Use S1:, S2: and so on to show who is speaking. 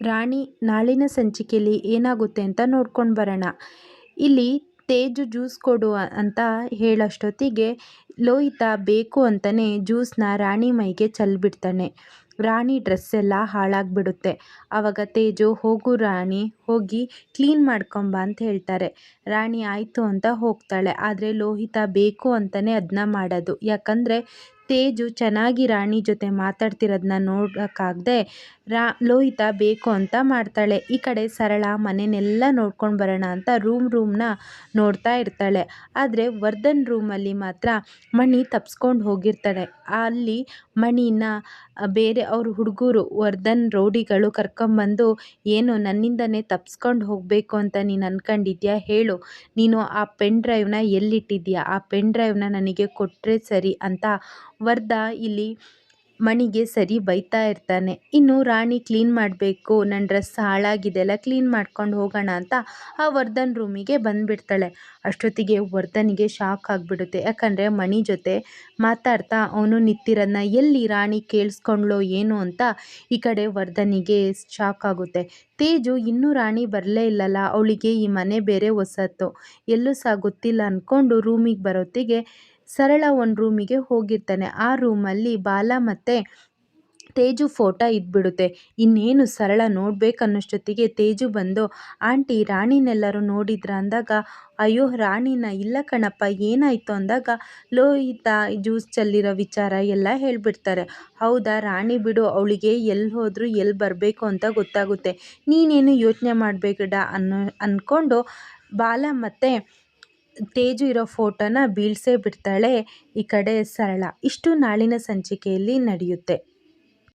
S1: ರಾಣಿ ನಾಳಿನ ಸಂಚಿಕೆಯಲ್ಲಿ ಏನಾಗುತ್ತೆ ಅಂತ ನೋಡ್ಕೊಂಡು ಬರೋಣ. ಇಲ್ಲಿ ತೇಜು ಜ್ಯೂಸ್ ಕೊಡು ಅಂತ ಹೇಳೋಷ್ಟೊತ್ತಿಗೆ ಲೋಹಿತ ಬೇಕು ಅಂತಲೇ ಜ್ಯೂಸ್ನ ರಾಣಿ ಮೈಗೆ ಚೆಲ್ಬಿಡ್ತಾನೆ. ರಾಣಿ ಡ್ರೆಸ್ ಎಲ್ಲ ಹಾಳಾಗಿಬಿಡುತ್ತೆ. ಆವಾಗ ತೇಜು ಹೋಗು ರಾಣಿ, ಹೋಗಿ ಕ್ಲೀನ್ ಮಾಡ್ಕೊಂಬ ಅಂತ ಹೇಳ್ತಾರೆ. ರಾಣಿ ಆಯಿತು ಅಂತ ಹೋಗ್ತಾಳೆ. ಆದರೆ ಲೋಹಿತ ಬೇಕು ಅಂತಲೇ ಅದನ್ನ ಮಾಡೋದು. ಯಾಕಂದರೆ ತೇಜು ಚೆನ್ನಾಗಿ ರಾಣಿ ಜೊತೆ ಮಾತಾಡ್ತಿರೋದನ್ನ ನೋಡೋಕ್ಕಾಗದೆ ಲೋಹಿತ ಬೇಕು ಅಂತ ಮಾಡ್ತಾಳೆ. ಈ ಕಡೆ ಸರಳ ಮನೆಯನ್ನೆಲ್ಲ ನೋಡ್ಕೊಂಡು ಬರೋಣ ಅಂತ ರೂಮ್ನ ನೋಡ್ತಾ ಇರ್ತಾಳೆ. ಆದರೆ ವರ್ಧನ್ ರೂಮಲ್ಲಿ ಮಾತ್ರ ಮಣಿ ತಪ್ಸ್ಕೊಂಡು ಹೋಗಿರ್ತಾಳೆ. ಅಲ್ಲಿ ಮಣಿನ ಬೇರೆ ಅವ್ರ ಹುಡುಗರು ವರ್ಧನ್ ರೌಡಿಗಳು ಕರ್ಕೊಂಬಂದು, ಏನು ನನ್ನಿಂದನೇ ತಪ್ಸ್ಕೊಂಡು ಹೋಗಬೇಕು ಅಂತ ನೀನು ಅಂದ್ಕೊಂಡಿದ್ಯಾ, ಹೇಳು ನೀನು ಆ ಪೆನ್ ಡ್ರೈವ್ನ ಎಲ್ಲಿಟ್ಟಿದ್ಯಾ, ಆ ಪೆನ್ ಡ್ರೈವ್ನ ನನಗೆ ಕೊಟ್ಟರೆ ಸರಿ ಅಂತ ವರ್ಧ ಇಲ್ಲಿ ಮಣಿಗೆ ಸರಿ ಬೈತಾ ಇರ್ತಾನೆ. ಇನ್ನು ರಾಣಿ ಕ್ಲೀನ್ ಮಾಡಬೇಕು, ನನ್ನ ಡ್ರೆಸ್ ಹಾಳಾಗಿದೆಲ್ಲ ಕ್ಲೀನ್ ಮಾಡ್ಕೊಂಡು ಹೋಗೋಣ ಅಂತ ಆ ವರ್ಧನ್ ರೂಮಿಗೆ ಬಂದುಬಿಡ್ತಾಳೆ. ಅಷ್ಟೊತ್ತಿಗೆ ವರ್ಧನ್ಗೆ ಶಾಕ್ ಆಗಿಬಿಡುತ್ತೆ. ಯಾಕಂದರೆ ಮಣಿ ಜೊತೆ ಮಾತಾಡ್ತಾ ಅವನು ನಿಂತಿರೋದನ್ನ ಎಲ್ಲಿ ರಾಣಿ ಕೇಳಿಸ್ಕೊಂಡ್ಲೋ ಏನು ಅಂತ ಈ ಕಡೆ ವರ್ಧನಿಗೆ ಶಾಕ್ ಆಗುತ್ತೆ. ತೇಜು ಇನ್ನೂ ರಾಣಿ ಬರಲೇ ಇಲ್ಲಲ್ಲ, ಅವಳಿಗೆ ಈ ಮನೆ ಬೇರೆ ಹೊಸತ್ತು, ಎಲ್ಲೂ ಸಹ ಗೊತ್ತಿಲ್ಲ ಅಂದ್ಕೊಂಡು ರೂಮಿಗೆ ಬರೋತ್ತಿಗೆ ಸರಳ ಒಂದು ರೂಮಿಗೆ ಹೋಗಿರ್ತಾನೆ. ಆ ರೂಮಲ್ಲಿ ಬಾಲ ಮತ್ತು ತೇಜು ಫೋಟೋ ಇದ್ಬಿಡುತ್ತೆ. ಇನ್ನೇನು ಸರಳ ನೋಡ್ಬೇಕನ್ನೋಷ್ಟೊತ್ತಿಗೆ ತೇಜು ಬಂದು, ಆಂಟಿ ರಾಣಿನೆಲ್ಲರೂ ನೋಡಿದ್ರ ಅಂದಾಗ, ಅಯ್ಯೋ ರಾಣಿನ ಇಲ್ಲ ಕಣಪ್ಪ ಏನಾಯಿತು ಅಂದಾಗ ಲೋಹಿತ ಜ್ಯೂಸ್ ಚೆಲ್ಲಿರೋ ವಿಚಾರ ಎಲ್ಲ ಹೇಳ್ಬಿಡ್ತಾರೆ. ಹೌದಾ ರಾಣಿ ಬಿಡು, ಅವಳಿಗೆ ಎಲ್ಲಿ ಹೋದರೂ ಎಲ್ಲಿ ಬರಬೇಕು ಅಂತ ಗೊತ್ತಾಗುತ್ತೆ, ನೀನೇನು ಯೋಚನೆ ಮಾಡಬೇಡ ಅಂದ್ಕೊಂಡು ಬಾಲ ಮತ್ತು ತೇಜು ಇರೋ ಫೋಟೋನ ಬೀಳ್ಸೇ ಬಿಡ್ತಾಳೆ ಈ ಕಡೆ ಸರಳ. ಇಷ್ಟು ನಾಳಿನ ಸಂಚಿಕೆಯಲ್ಲಿ ನಡೆಯುತ್ತೆ.